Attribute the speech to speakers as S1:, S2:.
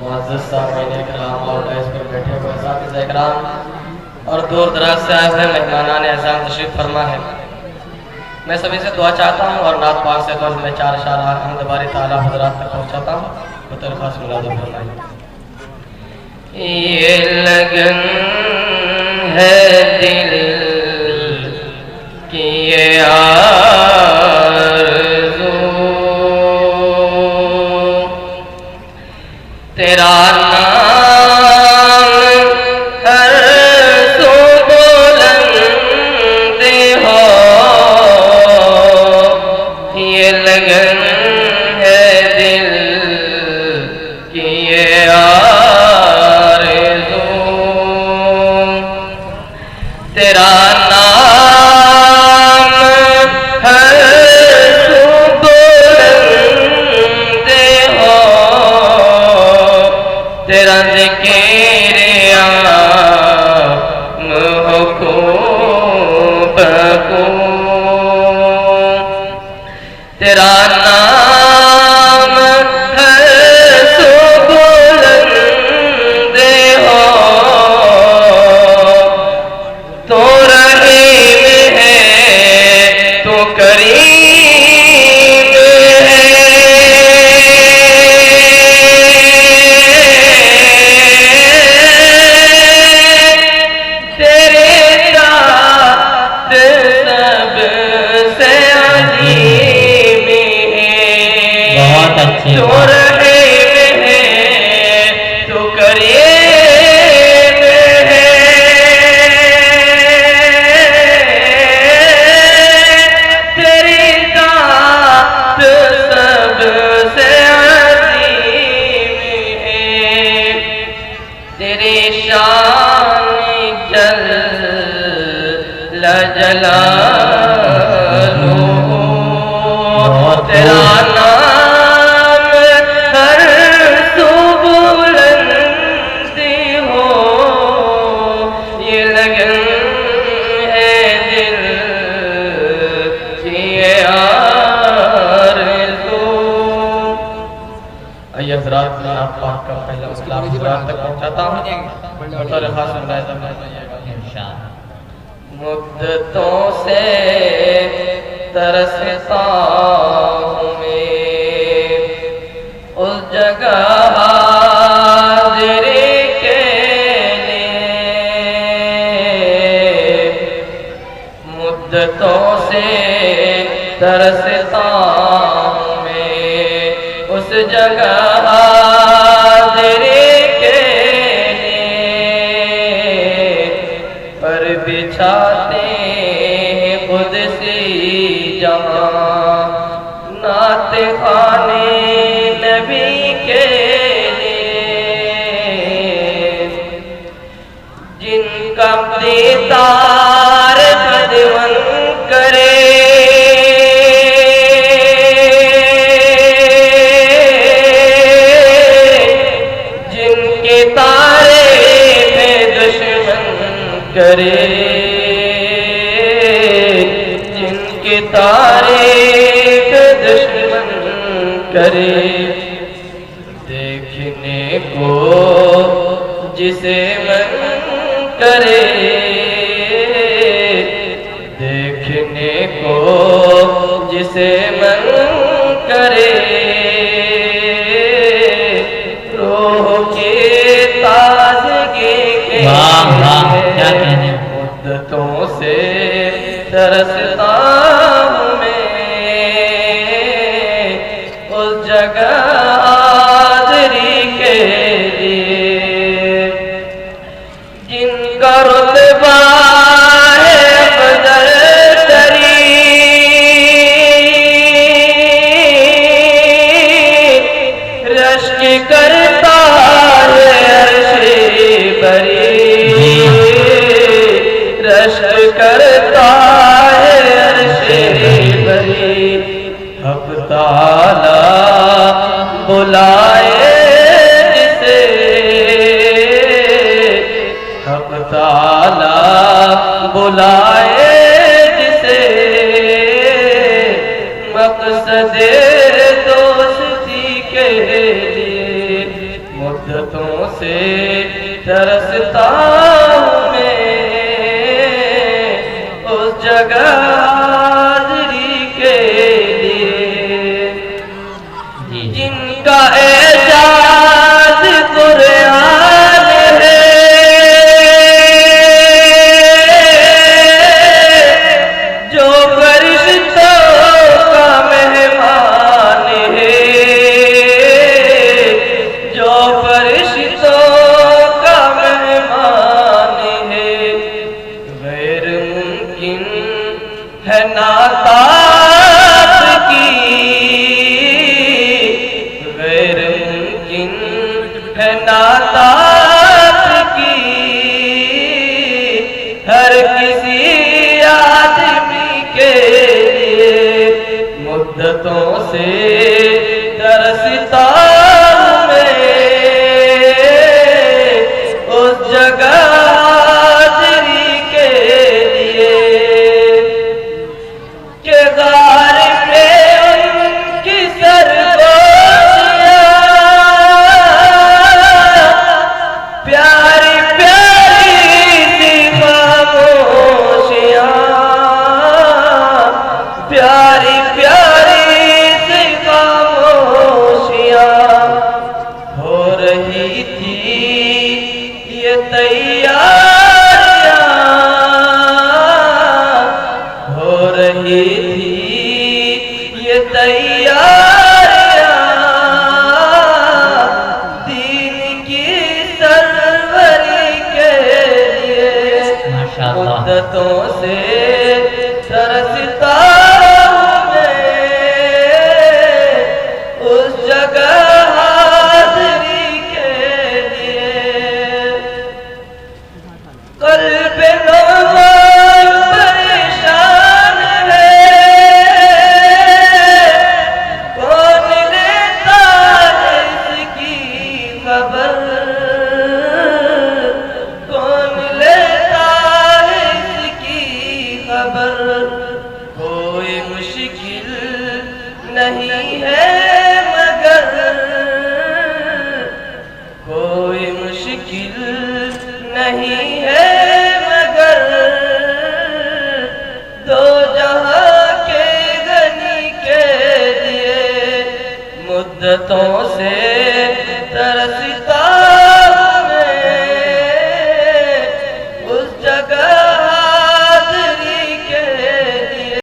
S1: मुअज़्ज़ज़ सामईन किराम और डाइस पर बैठे हुए साथी इकराम और दूर दराज से आए हुए मेहमानान एहसान तशरीफ फरमा है। मैं सभी से दुआ चाहता हूँ और नात पाक से तो मैं 4 इशारा हम्द बारी ताला हज़रात तक पहुँचाता हूँ। तो खास मुलाज़ा फरमाइए। ये लगन है दिल की ये आरज़ू, तेरा नाम हर सो बुलंद हो। ये लगन है दिल की ये आरज़ू, तेरा नाम हर सो बुलंद हो। तेरा ज़िक्र आम हो खूब तेरा नाम हर सो बुलंद हो। तो रहीम है तो करीम है, तेरे साथ सबसे अलीम है। बहुत अच्छे तो रहीम है तो करीम है, तेरी दात सबसे अजीम है। तेरी शान जल जलालुहु, तेरा नाम हर सो बुलंद हो। ये लगन है दिल की ये आरज़ू। आइए हज़रात, मैं आप पाक का पहला सलाम हज़रात तक पहुँचाता हूँ। बतौर खास मुलाहिज़ा फरमाइएगा। मुद्दतों से तरसता हूँ मैं उस जगह हाज़िरी के लिए। मुद्दतों से तरसता हूँ मैं उस जगह हाज़िरी के लिए। पर बिछाते खुद सी जहाँ नात खाने नबी के लिए। जिनका दीदार खदवन करे, जिनके तारे पे दुश्मन करे, जिनके तारे पे दुश्मन करे। देखने को जिसे मन करे, देखने को जिसे मन करे। रूह के ताज़गी के मुद्दतों से तरसता हूँ मैं उस जगह हाज़िरी के लिए। जिनका रुतबा है अफ़ज़ल तरीन, रश्क करता है अर्श-ए बरी, रश्क करता है अर्श-ए बरी। हक़ ताला बुलाए जिसे, हक़ ताला बुलाए जिसे। मक़सद दोस्ती के से तरसता हूँ मैं उस जगह हाज़िरी के लिए जिनका एजाज़ कुरान है, जो फरिश्तों का मेहमान है, जो फरिश्तों का मेहमान है। गैर मुमकिन है नातात की, गैर मुमकिन है नातात की, हर किसी आदमी के लिए मुद्दतों से तरसता हूँ मैं उस जगह हाज़िरी के लिए के गार पे उनकी सरगोशियाँ प्यारी प्यारी सी खामोशियाँ, प्यारी प्यारी सी खामोशियाँ हो रही थी ये तैयारियाँ, हो रही थी ये तैयारियाँ दीन की सरवरी के लिए। मुद्दतों से तरसता हूँ मैं उस जगह हाज़िरी के लिए। क़ल्ब नौमान परेशान है, कौन लेता है इसकी खबर, कौन लेता है इसकी खबर। कोई मुश्किल नहीं है